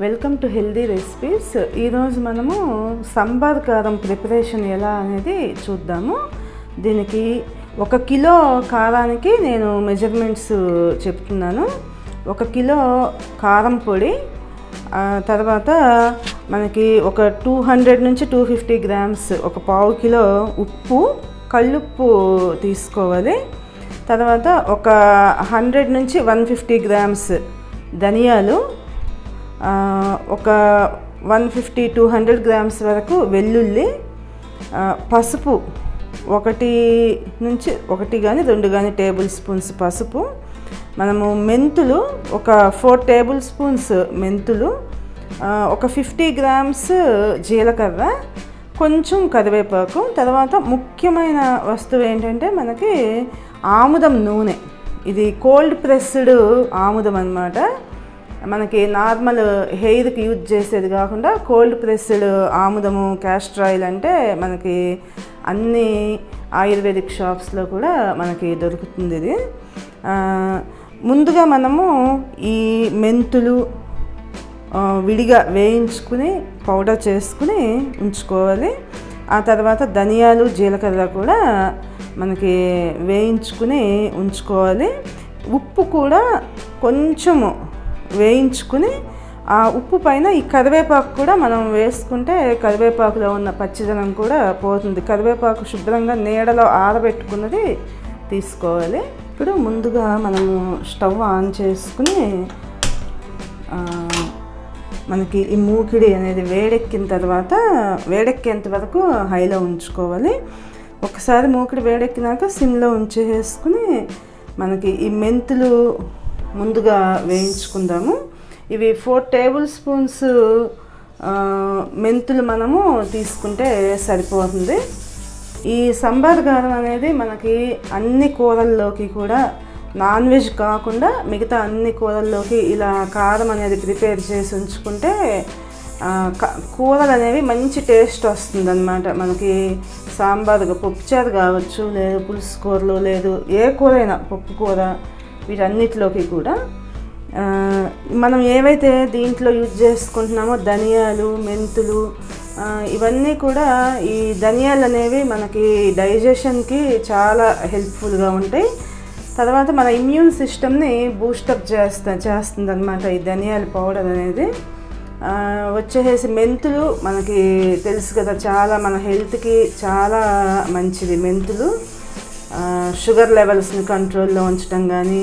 Welcome to healthy recipes. ఈరోజు మనము సంబార్ కారం ప్రిపరేషన్ ఎలా అనేది చూద్దాము. దీనికి 1 కిలో కారానికి నేను మెజర్మెంట్స్ చెప్తున్నాను. 1 కిలో కారం పొడి, తర్వాత మనకి ఒక 200 నుంచి 250 గ్రామ్స్, ఒక 1/2 కిలో ఉప్పు, కల్లుప్పు తీసుకోవాలి. తర్వాత ఒక 100 నుంచి 150 గ్రామ్స్ ధనియాలు, ఒక 150-200 గ్రామ్స్ వరకు వెల్లుల్లి, పసుపు 1 నుంచి 1 కానీ 2 కానీ టేబుల్ స్పూన్స్ పసుపు, మనము మెంతులు ఒక 4 టేబుల్ స్పూన్స్ మెంతులు, ఒక 50 గ్రామ్స్ జీలకర్ర, కొంచెం కరివేపాకు. తర్వాత ముఖ్యమైన వస్తువు ఏంటంటే మనకి ఆముదం నూనె. ఇది కోల్డ్ ప్రెస్డ్ ఆముదం అన్నమాట. మనకి నార్మల్ హెయిర్కి యూజ్ చేసేది కాకుండా కోల్డ్ ప్రెస్డ్ ఆముదము, క్యాస్టర్ ఆయిల్ అంటే మనకి అన్ని ఆయుర్వేదిక్ షాప్స్లో కూడా మనకి దొరుకుతుంది. ఇది ముందుగా మనము ఈ మెంతులు విడిగా వేయించుకుని పౌడర్ చేసుకుని ఉంచుకోవాలి. ఆ తర్వాత ధనియాలు, జీలకర్ర కూడా మనకి వేయించుకుని ఉంచుకోవాలి. ఉప్పు కూడా కొంచెము వేయించుకుని ఆ ఉప్పు పైన ఈ కరివేపాకు కూడా మనం వేసుకుంటే కరివేపాకులో ఉన్న పచ్చిదనం కూడా పోతుంది. కరివేపాకు శుభ్రంగా నీడలో ఆరబెట్టుకున్నది తీసుకోవాలి. ఇప్పుడు ముందుగా మనము స్టవ్ ఆన్ చేసుకుని మనకి ఈ మూకిడి అనేది వేడెక్కేంత వరకు హైలో ఉంచుకోవాలి. ఒకసారి మూకిడి వేడెక్కినాక సిమ్లో ఉంచేసుకుని మనకి ఈ మెంతులు ముందుగా వేయించుకుందాము. ఇవి 4 టేబుల్ స్పూన్స్ మెంతులు మనము తీసుకుంటే సరిపోతుంది. ఈ సంబార్ కారం అనేది మనకి అన్ని కూరల్లోకి కూడా, నాన్ వెజ్ కాకుండా మిగతా అన్ని కూరల్లోకి ఇలా కారం అనేది ప్రిపేర్ చేసి ఉంచుకుంటే కూరలు అనేవి మంచి టేస్ట్ వస్తుంది అన్నమాట. మనకి సాంబార్, పప్పుచారు కావచ్చు, లేదు పులుసు కూరలు, లేదు ఏ కూర అయినా, పప్పు కూర, వీటన్నిటిలోకి కూడా మనం ఏవైతే దీంట్లో యూజ్ చేసుకుంటున్నామో ధనియాలు, మెంతులు, ఇవన్నీ కూడా, ఈ ధనియాలు అనేవి మనకి డైజెషన్కి చాలా హెల్ప్ఫుల్గా ఉంటాయి. తర్వాత మన ఇమ్యూన్ సిస్టమ్ని బూస్టప్ చేస్తుంది అన్నమాట ఈ ధనియాల పౌడర్ అనేది. వచ్చేసి మెంతులు మనకి తెలుసు కదా, చాలా మన హెల్త్కి చాలా మంచిది. మెంతులు షుగర్ లెవెల్స్ని కంట్రోల్లో ఉంచడం కానీ,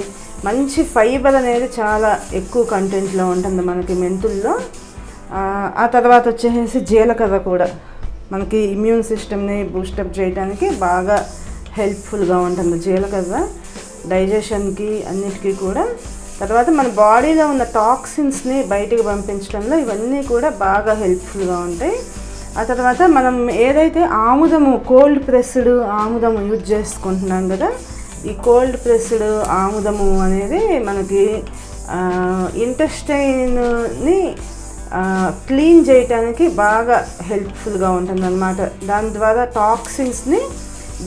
మంచి ఫైబర్ అనేది చాలా ఎక్కువ కంటెంట్లో ఉంటుంది మనకి మెంతుల్లో. ఆ తర్వాత వచ్చేసి జీలకర్ర కూడా మనకి ఇమ్యూన్ సిస్టమ్ని బూస్టప్ చేయడానికి బాగా హెల్ప్ఫుల్గా ఉంటుంది జీలకర్ర, డైజెషన్కి అన్నిటికీ కూడా. తర్వాత మన బాడీలో ఉన్న టాక్సిన్స్ని బయటికి పంపించడంలో ఇవన్నీ కూడా బాగా హెల్ప్ఫుల్గా ఉంటాయి. ఆ తర్వాత మనం ఏదైతే ఆముదము, కోల్డ్ ప్రెస్డ్ ఆముదము యూజ్ చేసుకుంటున్నాం కదా, ఈ కోల్డ్ ప్రెస్డ్ ఆముదము అనేది మనకి ఇంటెస్టైన్ని క్లీన్ చేయడానికి బాగా హెల్ప్ఫుల్గా ఉంటుంది అన్నమాట. దాని ద్వారా టాక్సిన్స్ని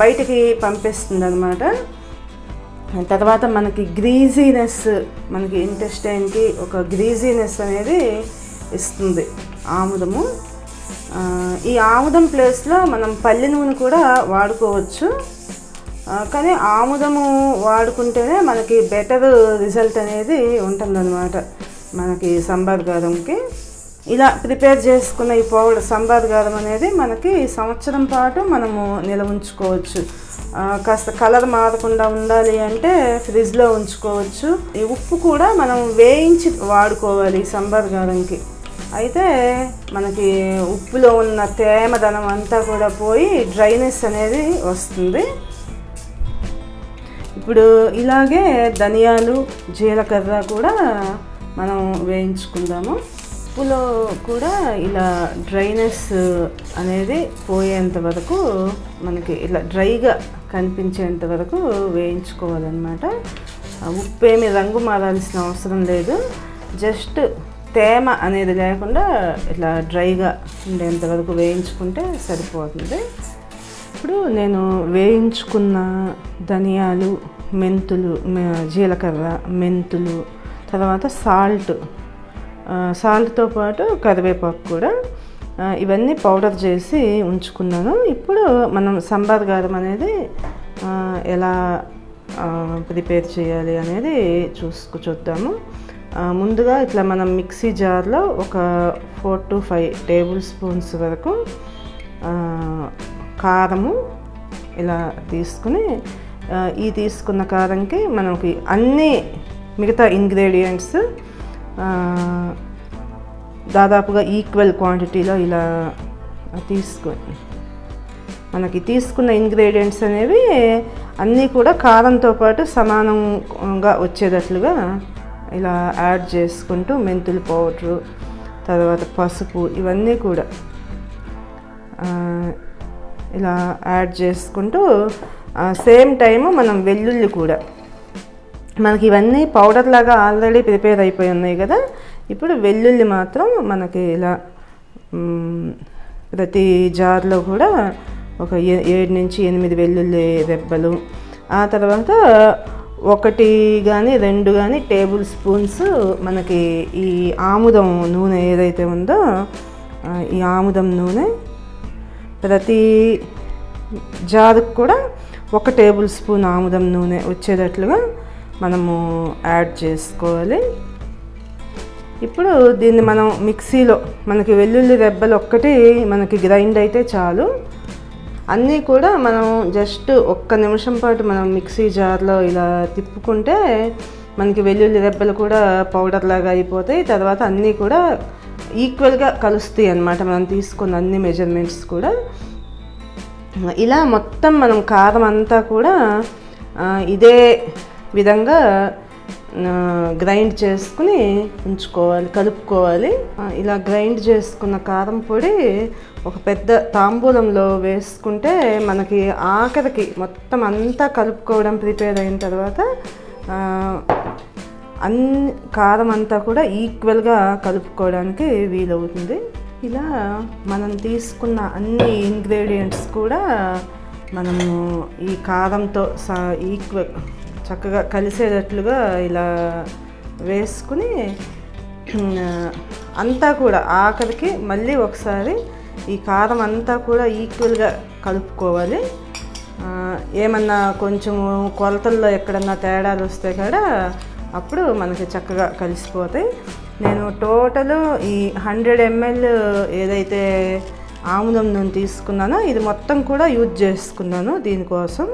బయటికి పంపిస్తుంది అన్నమాట. తర్వాత మనకి గ్రీజీనెస్, మనకి ఇంటెస్టైన్కి ఒక గ్రీజీనెస్ అనేది ఇస్తుంది ఆముదము. ఈ ఆముదం ప్లేస్లో మనం పల్లి నూనె కూడా వాడుకోవచ్చు, కానీ ఆముదము వాడుకుంటేనే మనకి బెటర్ రిజల్ట్ అనేది ఉంటుందన్నమాట మనకి సంబార్ కారంకి. ఇలా ప్రిపేర్ చేసుకున్న ఈ పౌడర్ సంబార్ కారం అనేది మనకి సంవత్సరం పాటు మనము నిల్వ ఉంచుకోవచ్చు. కాస్త కలర్ మారకుండా ఉండాలి అంటే ఫ్రిడ్జ్లో ఉంచుకోవచ్చు. ఈ ఉప్పు కూడా మనం వేయించి వాడుకోవాలి సంబార్ కారంకి. అయితే మనకి ఉప్పులో ఉన్న తేమదనం అంతా కూడా పోయి డ్రైనెస్ అనేది వస్తుంది. ఇప్పుడు ఇలాగే ధనియాలు, జీలకర్ర కూడా మనం వేయించుకుందాము. ఉప్పులో కూడా ఇలా డ్రైనెస్ అనేది పోయేంత వరకు, మనకి ఇలా డ్రైగా కనిపించేంత వరకు వేయించుకోవాలన్నమాట. ఉప్పు ఏమి రంగు మారాల్సిన అవసరం లేదు, జస్ట్ తేమ అనేది లేకుండా ఇట్లా డ్రైగా ఉండేంత వరకు వేయించుకుంటే సరిపోతుంది. ఇప్పుడు నేను వేయించుకున్న ధనియాలు, మెంతులు, జీలకర్ర, మెంతులు, తర్వాత సాల్ట్ సాల్ట్తో పాటు కరివేపాకు కూడా ఇవన్నీ పౌడర్ చేసి ఉంచుకున్నాను. ఇప్పుడు మనం సంబార్ కారం అనేది ఎలా ప్రిపేర్ చేయాలి అనేది చూద్దాము. ముందుగా ఇట్లా మనం మిక్సీ జార్లో ఒక 4 to 5 టేబుల్ స్పూన్స్ వరకు కారము ఇలా తీసుకుని, ఈ తీసుకున్న కారంకి మనకి అన్ని మిగతా ఇంగ్రీడియంట్స్ దాదాపుగా ఈక్వల్ క్వాంటిటీలో ఇలా తీసుకొని, మనకి తీసుకున్న ఇంగ్రీడియంట్స్ అనేవి అన్నీ కూడా కారంతో పాటు సమానంగా వచ్చేటట్లుగా ఇలా యాడ్ చేసుకుంటూ, మెంతుల పౌడరు, తర్వాత పసుపు, ఇవన్నీ కూడా ఇలా యాడ్ చేసుకుంటూ, సేమ్ టైము మనం వెల్లుల్లి కూడా, మనకి ఇవన్నీ పౌడర్ లాగా ఆల్రెడీ ప్రిపేర్ అయిపోయి ఉన్నాయి కదా. ఇప్పుడు వెల్లుల్లి మాత్రం మనకి ఇలా ప్రతి జార్లో కూడా ఒక 7 నుంచి 8 వెల్లుల్లి రెబ్బలు, ఆ తర్వాత 1 కానీ 2 కానీ టేబుల్ స్పూన్స్ మనకి ఈ ఆముదం నూనె ఏదైతే ఉందో, ఈ ఆముదం నూనె ప్రతి జారుకు కూడా 1 టేబుల్ స్పూన్ ఆముదం నూనె వచ్చేటట్లుగా మనము యాడ్ చేసుకోవాలి. ఇప్పుడు దీన్ని మనం మిక్సీలో, మనకి వెల్లుల్లి రెబ్బలు ఒక్కటి మనకి గ్రైండ్ అయితే చాలు. అన్నీ కూడా మనం జస్ట్ 1 నిమిషం పాటు మనం మిక్సీ జార్లో ఇలా తిప్పుకుంటే మనకి వెల్లుల్లి రెబ్బలు కూడా పౌడర్ లాగా అయిపోతాయి. తర్వాత అన్నీ కూడా ఈక్వల్గా కలుస్తాయి అన్నమాట, మనం తీసుకున్న అన్ని మెజర్మెంట్స్ కూడా. ఇలా మొత్తం మనం కారం అంతా కూడా ఇదే విధంగా గ్రైండ్ చేసుకుని ఉంచుకోవాలి, కలుపుకోవాలి. ఇలా గ్రైండ్ చేసుకున్న కారం పొడి ఒక పెద్ద తాంబూలంలో వేసుకుంటే మనకి ఆఖరికి మొత్తం అంతా కలుపుకోవడం ప్రిపేర్ అయిన తర్వాత అన్ని కారం అంతా కూడా ఈక్వల్గా కలుపుకోవడానికి వీలవుతుంది. ఇలా మనం తీసుకున్న అన్ని ఇంగ్రీడియంట్స్ కూడా మనము ఈ కారంతో ఈక్వల్ చక్కగా కలిసేటట్లుగా ఇలా వేసుకుని అంతా కూడా ఆఖరికి మళ్ళీ ఒకసారి ఈ కారం అంతా కూడా ఈక్వల్గా కలుపుకోవాలి. ఏమన్నా కొంచెం కొలతల్లో ఎక్కడన్నా తేడాలు వస్తే కూడా అప్పుడు మనకి చక్కగా కలిసిపోతాయి. నేను టోటల్ ఈ 100 ml ఏదైతే ఆముదం నూనె తీసుకున్నానో ఇది మొత్తం కూడా యూజ్ చేసుకున్నాను దీనికోసం.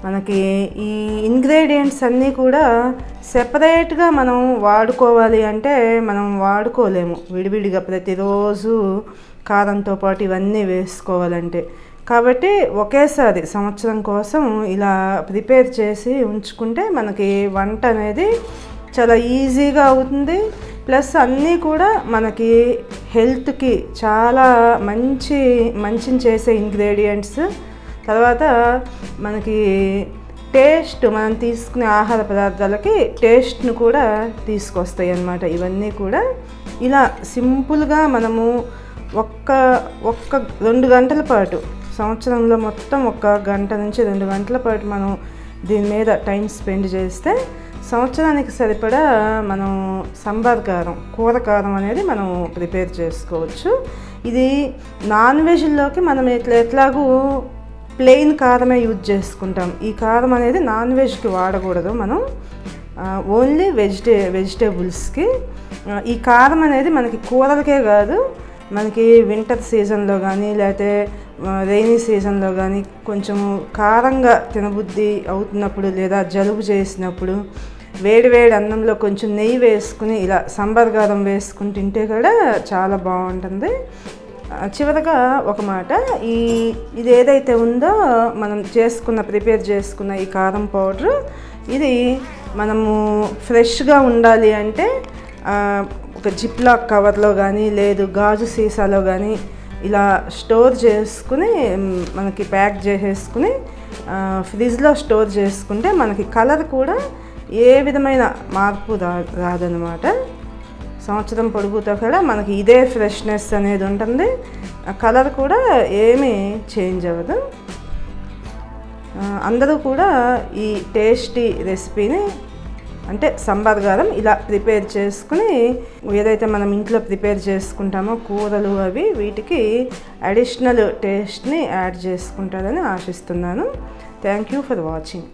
మనకి ఈ ఇంగ్రీడియంట్స్ అన్నీ కూడా సెపరేట్గా మనం వాడుకోవాలి అంటే మనం వాడుకోలేము విడివిడిగా ప్రతిరోజు కారంతో పాటు ఇవన్నీ వేసుకోవాలంటే. కాబట్టి ఒకేసారి సంవత్సరం కోసం ఇలా ప్రిపేర్ చేసి ఉంచుకుంటే మనకి వంట అనేది చాలా ఈజీగా అవుతుంది. ప్లస్ అన్నీ కూడా మనకి హెల్త్కి చాలా మంచిని చేసే ఇంగ్రీడియంట్స్. తర్వాత మనకి టేస్ట్, మనం తీసుకునే ఆహార పదార్థాలకి టేస్ట్ను కూడా తీసుకొస్తాయి అన్నమాట. ఇవన్నీ కూడా ఇలా సింపుల్గా మనము ఒక్క 2 గంటల పాటు, సంవత్సరంలో మొత్తం 1 గంట నుంచి 2 గంటల పాటు మనం దీని మీద టైం స్పెండ్ చేస్తే సంవత్సరానికి సరిపడా మనం సంబార్ కారం, కూర కారం అనేది మనం ప్రిపేర్ చేసుకోవచ్చు. ఇది నాన్ వెజ్లోకి మనం ఎట్లాగూ ప్లెయిన్ కారమే యూజ్ చేసుకుంటాం. ఈ కారం అనేది నాన్ వెజ్కి వాడకూడదు, మనం ఓన్లీ వెజిటేబుల్స్కి. ఈ కారం అనేది మనకి కూరలకే కాదు, మనకి వింటర్ సీజన్లో కానీ లేకపోతే రైనీ సీజన్లో కానీ కొంచెం కారంగా తినబుద్ధి అవుతున్నప్పుడు లేదా జలుబు చేసినప్పుడు వేడి అన్నంలో కొంచెం నెయ్యి వేసుకుని ఇలా సంబార్ కారం వేసుకుని తింటే కూడా చాలా బాగుంటుంది. చివరగా ఒక మాట, ఇది ఏదైతే ఉందో మనం ప్రిపేర్ చేసుకున్న ఈ కారం పౌడర్, ఇది మనము ఫ్రెష్గా ఉండాలి అంటే ఒక జిప్లాక్ కవర్లో కానీ లేదు గాజు సీసాలో కానీ ఇలా స్టోర్ చేసుకుని మనకి ప్యాక్ చేసేసుకుని ఫ్రిడ్జ్లో స్టోర్ చేసుకుంటే మనకి కలర్ కూడా ఏ విధమైన మార్పు రాదనమాట. సంవత్సరం పొడుగుతో కూడా మనకి ఇదే ఫ్రెష్నెస్ అనేది ఉంటుంది, కలర్ కూడా ఏమీ చేంజ్ అవ్వదు. అందరూ కూడా ఈ టేస్టీ రెసిపీని అంటే సంబార్ కారం ఇలా ప్రిపేర్ చేసుకుని ఏదైతే మనం ఇంట్లో ప్రిపేర్ చేసుకుంటామో కూరలు అవి వీటికి అడిషనల్ టేస్ట్ని యాడ్ చేసుకుంటారని ఆశిస్తున్నాను. Thank you for watching.